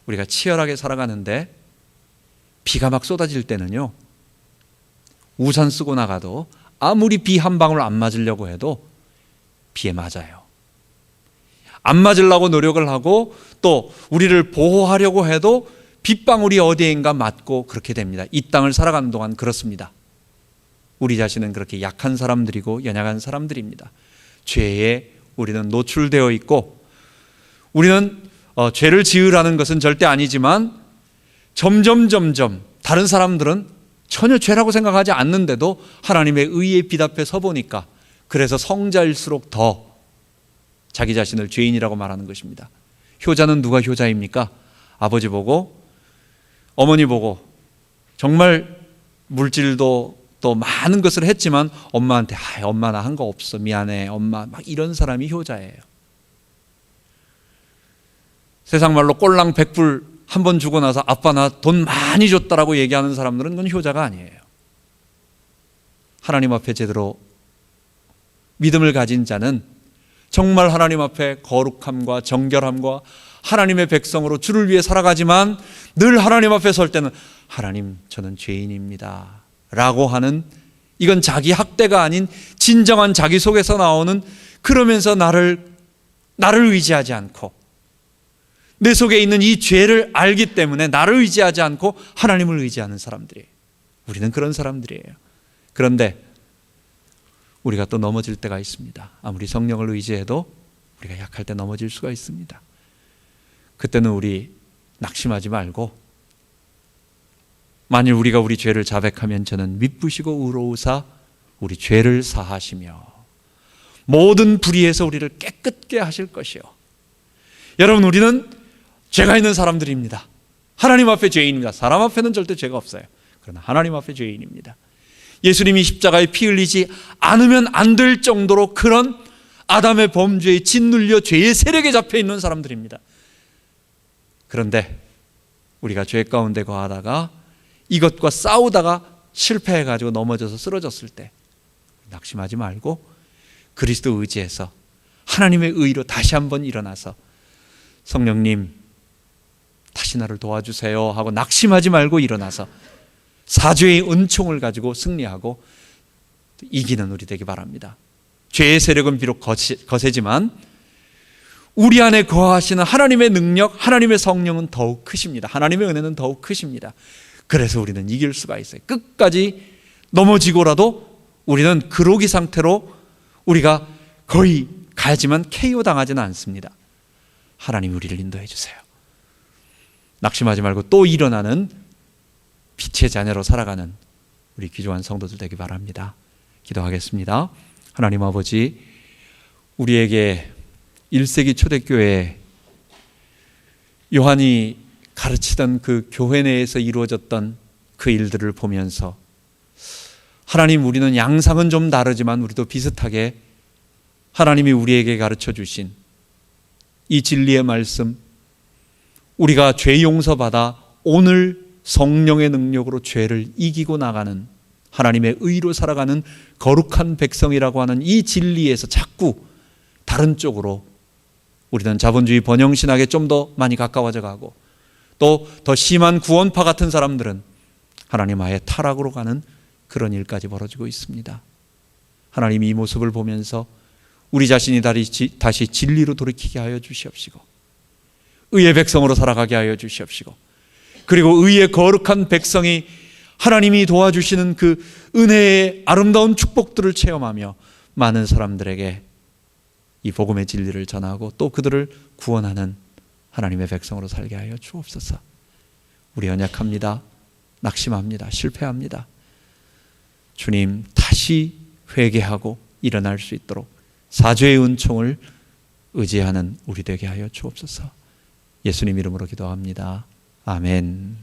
우리가 치열하게 살아가는데, 비가 막 쏟아질 때는요, 우산 쓰고 나가도 아무리 비 한 방울 안 맞으려고 해도 비에 맞아요. 안 맞으려고 노력을 하고 또 우리를 보호하려고 해도 빗방울이 어디엔가 맞고 그렇게 됩니다. 이 땅을 살아가는 동안 그렇습니다. 우리 자신은 그렇게 약한 사람들이고 연약한 사람들입니다. 죄에 우리는 노출되어 있고, 우리는 죄를 지으라는 것은 절대 아니지만 점점 다른 사람들은 전혀 죄라고 생각하지 않는데도 하나님의 의의 빛 앞에 서보니까, 그래서 성자일수록 더 자기 자신을 죄인이라고 말하는 것입니다. 효자는 누가 효자입니까? 아버지 보고 어머니 보고 정말 물질도 또 많은 것을 했지만 엄마한테 엄마 나 한 거 없어 미안해 엄마, 막 이런 사람이 효자예요. 세상 말로 꼴랑 100불 한 번 주고 나서 아빠 나 돈 많이 줬다라고 얘기하는 사람들은 그건 효자가 아니에요. 하나님 앞에 제대로 믿음을 가진 자는 정말 하나님 앞에 거룩함과 정결함과 하나님의 백성으로 주를 위해 살아가지만 늘 하나님 앞에 설 때는 하나님 저는 죄인입니다 라고 하는, 이건 자기 학대가 아닌 진정한 자기 속에서 나오는, 그러면서 나를 의지하지 않고 내 속에 있는 이 죄를 알기 때문에 나를 의지하지 않고 하나님을 의지하는 사람들이에요. 우리는 그런 사람들이에요. 그런데 우리가 또 넘어질 때가 있습니다. 아무리 성령을 의지해도 우리가 약할 때 넘어질 수가 있습니다. 그때는 우리 낙심하지 말고, 만일 우리가 우리 죄를 자백하면 저는 미쁘시고 의로우사 우리 죄를 사하시며 모든 불의에서 우리를 깨끗게 하실 것이요. 여러분, 우리는 죄가 있는 사람들입니다. 하나님 앞에 죄인입니다. 사람 앞에는 절대 죄가 없어요. 그러나 하나님 앞에 죄인입니다. 예수님이 십자가에 피 흘리지 않으면 안 될 정도로 그런 아담의 범죄에 짓눌려 죄의 세력에 잡혀 있는 사람들입니다. 그런데 우리가 죄 가운데 거하다가 이것과 싸우다가 실패해가지고 넘어져서 쓰러졌을 때 낙심하지 말고 그리스도 의지해서 하나님의 의로 다시 한번 일어나서 성령님 다시 나를 도와주세요 하고 낙심하지 말고 일어나서 사죄의 은총을 가지고 승리하고 이기는 우리 되기 바랍니다. 죄의 세력은 비록 거세지만 우리 안에 거하시는 하나님의 능력, 하나님의 성령은 더욱 크십니다. 하나님의 은혜는 더욱 크십니다. 그래서 우리는 이길 수가 있어요. 끝까지 넘어지고라도 우리는 그로기 상태로 우리가 거의 가야지만 KO 당하지는 않습니다. 하나님이 우리를 인도해 주세요. 낙심하지 말고 또 일어나는 빛의 자녀로 살아가는 우리 귀중한 성도들 되기 바랍니다. 기도하겠습니다. 하나님 아버지, 우리에게 1세기 초대교회 요한이 가르치던 그 교회 내에서 이루어졌던 그 일들을 보면서 하나님, 우리는 양상은 좀 다르지만 우리도 비슷하게 하나님이 우리에게 가르쳐 주신 이 진리의 말씀, 우리가 죄 용서받아 오늘 성령의 능력으로 죄를 이기고 나가는 하나님의 의로 살아가는 거룩한 백성이라고 하는 이 진리에서 자꾸 다른 쪽으로 우리는 자본주의 번영신학에 좀 더 많이 가까워져 가고, 또 더 심한 구원파 같은 사람들은 하나님 아예 타락으로 가는 그런 일까지 벌어지고 있습니다. 하나님, 이 모습을 보면서 우리 자신이 다시 진리로 돌이키게 하여 주시옵시고, 의의 백성으로 살아가게 하여 주시옵시고, 그리고 의의 거룩한 백성이 하나님이 도와주시는 그 은혜의 아름다운 축복들을 체험하며 많은 사람들에게 이 복음의 진리를 전하고 또 그들을 구원하는 하나님의 백성으로 살게 하여 주옵소서. 우리 연약합니다. 낙심합니다. 실패합니다. 주님 다시 회개하고 일어날 수 있도록 사죄의 은총을 의지하는 우리 되게 하여 주옵소서. 예수님 이름으로 기도합니다. 아멘.